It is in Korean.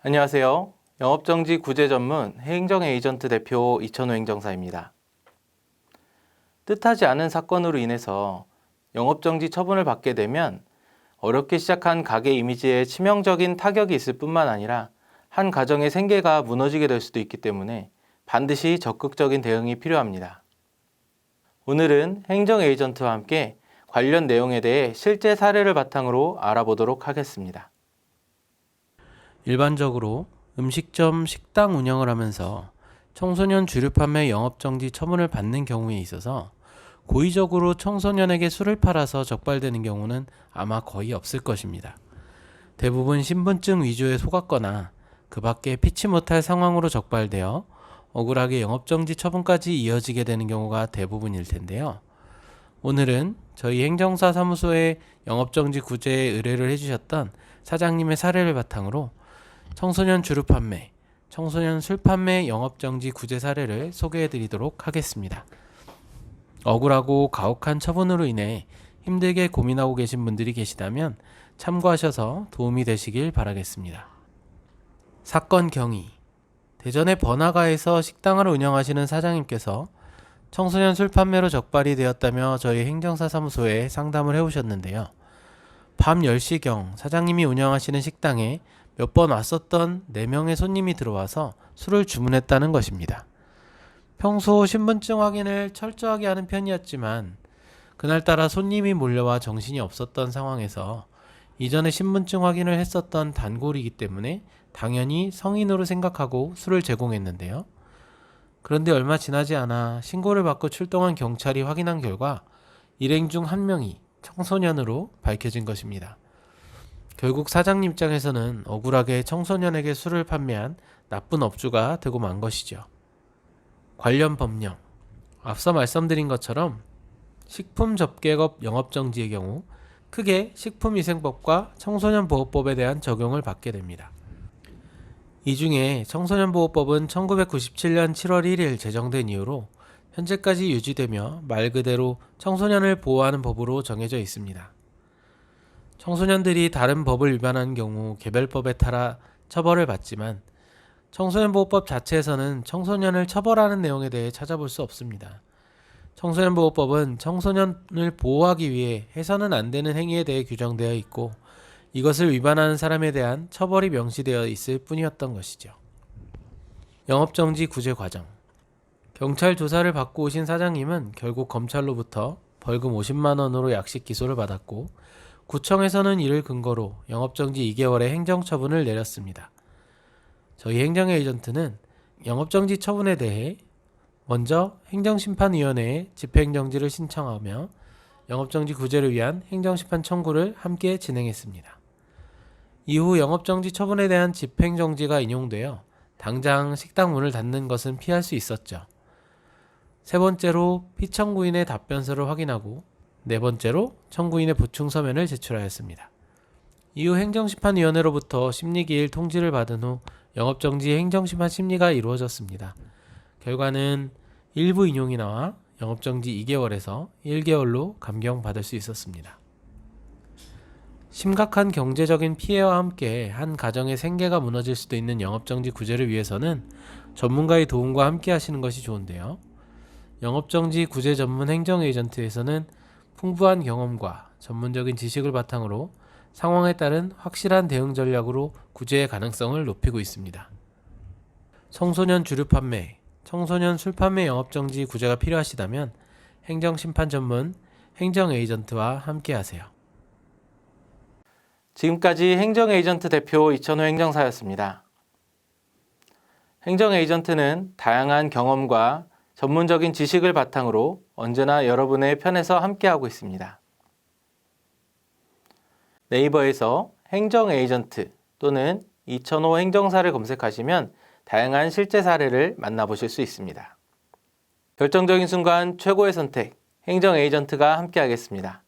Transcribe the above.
안녕하세요. 영업정지 구제 전문 행정 에이전트 대표 이천호 행정사입니다. 뜻하지 않은 사건으로 인해서 영업정지 처분을 받게 되면 어렵게 시작한 가게 이미지에 치명적인 타격이 있을 뿐만 아니라 한 가정의 생계가 무너지게 될 수도 있기 때문에 반드시 적극적인 대응이 필요합니다. 오늘은 행정 에이전트와 함께 관련 내용에 대해 실제 사례를 바탕으로 알아보도록 하겠습니다. 일반적으로 음식점, 식당 운영을 하면서 청소년 주류 판매 영업정지 처분을 받는 경우에 있어서 고의적으로 청소년에게 술을 팔아서 적발되는 경우는 아마 거의 없을 것입니다. 대부분 신분증 위조에 속았거나 그 밖에 피치 못할 상황으로 적발되어 억울하게 영업정지 처분까지 이어지게 되는 경우가 대부분일 텐데요. 오늘은 저희 행정사 사무소에 영업정지 구제에 의뢰를 해주셨던 사장님의 사례를 바탕으로 청소년 주류 판매, 청소년 술 판매 영업정지 구제 사례를 소개해드리도록 하겠습니다. 억울하고 가혹한 처분으로 인해 힘들게 고민하고 계신 분들이 계시다면 참고하셔서 도움이 되시길 바라겠습니다. 사건 경위. 대전의 번화가에서 식당을 운영하시는 사장님께서 청소년 술 판매로 적발이 되었다며 저희 행정사 사무소에 상담을 해오셨는데요. 밤 10시경 사장님이 운영하시는 식당에 몇 번 왔었던 4명의 손님이 들어와서 술을 주문했다는 것입니다. 평소 신분증 확인을 철저하게 하는 편이었지만 그날따라 손님이 몰려와 정신이 없었던 상황에서 이전에 신분증 확인을 했었던 단골이기 때문에 당연히 성인으로 생각하고 술을 제공했는데요. 그런데 얼마 지나지 않아 신고를 받고 출동한 경찰이 확인한 결과 일행 중 1명이 청소년으로 밝혀진 것입니다. 결국 사장님 입장에서는 억울하게 청소년에게 술을 판매한 나쁜 업주가 되고 만 것이죠. 관련 법령. 앞서 말씀드린 것처럼 식품접객업 영업정지의 경우 크게 식품위생법과 청소년보호법에 대한 적용을 받게 됩니다. 이 중에 청소년보호법은 1997년 7월 1일 제정된 이후로 현재까지 유지되며 말 그대로 청소년을 보호하는 법으로 정해져 있습니다. 청소년들이 다른 법을 위반한 경우 개별법에 따라 처벌을 받지만 청소년보호법 자체에서는 청소년을 처벌하는 내용에 대해 찾아볼 수 없습니다. 청소년보호법은 청소년을 보호하기 위해 해서는 안 되는 행위에 대해 규정되어 있고 이것을 위반하는 사람에 대한 처벌이 명시되어 있을 뿐이었던 것이죠. 영업정지 구제 과정. 경찰 조사를 받고 오신 사장님은 결국 검찰로부터 벌금 50만 원으로 약식 기소를 받았고 구청에서는 이를 근거로 영업정지 2개월의 행정처분을 내렸습니다. 저희 행정에이전트는 영업정지 처분에 대해 먼저 행정심판위원회에 집행정지를 신청하며 영업정지 구제를 위한 행정심판 청구를 함께 진행했습니다. 이후 영업정지 처분에 대한 집행정지가 인용되어 당장 식당 문을 닫는 것은 피할 수 있었죠. 세 번째로 피청구인의 답변서를 확인하고 네 번째로 청구인의 보충 서면을 제출하였습니다. 이후 행정심판위원회로부터 심리기일 통지를 받은 후 영업정지 행정심판 심리가 이루어졌습니다. 결과는 일부 인용이 나와 영업정지 2개월에서 1개월로 감경받을 수 있었습니다. 심각한 경제적인 피해와 함께 한 가정의 생계가 무너질 수도 있는 영업정지 구제를 위해서는 전문가의 도움과 함께 하시는 것이 좋은데요. 영업정지 구제 전문 행정 에이전트에서는 풍부한 경험과 전문적인 지식을 바탕으로 상황에 따른 확실한 대응 전략으로 구제의 가능성을 높이고 있습니다. 청소년 주류 판매, 청소년 술 판매 영업정지 구제가 필요하시다면 행정심판 전문 행정 에이전트와 함께 하세요. 지금까지 행정 에이전트 대표 이천호 행정사였습니다. 행정 에이전트는 다양한 경험과 전문적인 지식을 바탕으로 언제나 여러분의 편에서 함께하고 있습니다. 네이버에서 행정 에이전트 또는 이천호 행정사를 검색하시면 다양한 실제 사례를 만나보실 수 있습니다. 결정적인 순간 최고의 선택, 행정 에이전트가 함께하겠습니다.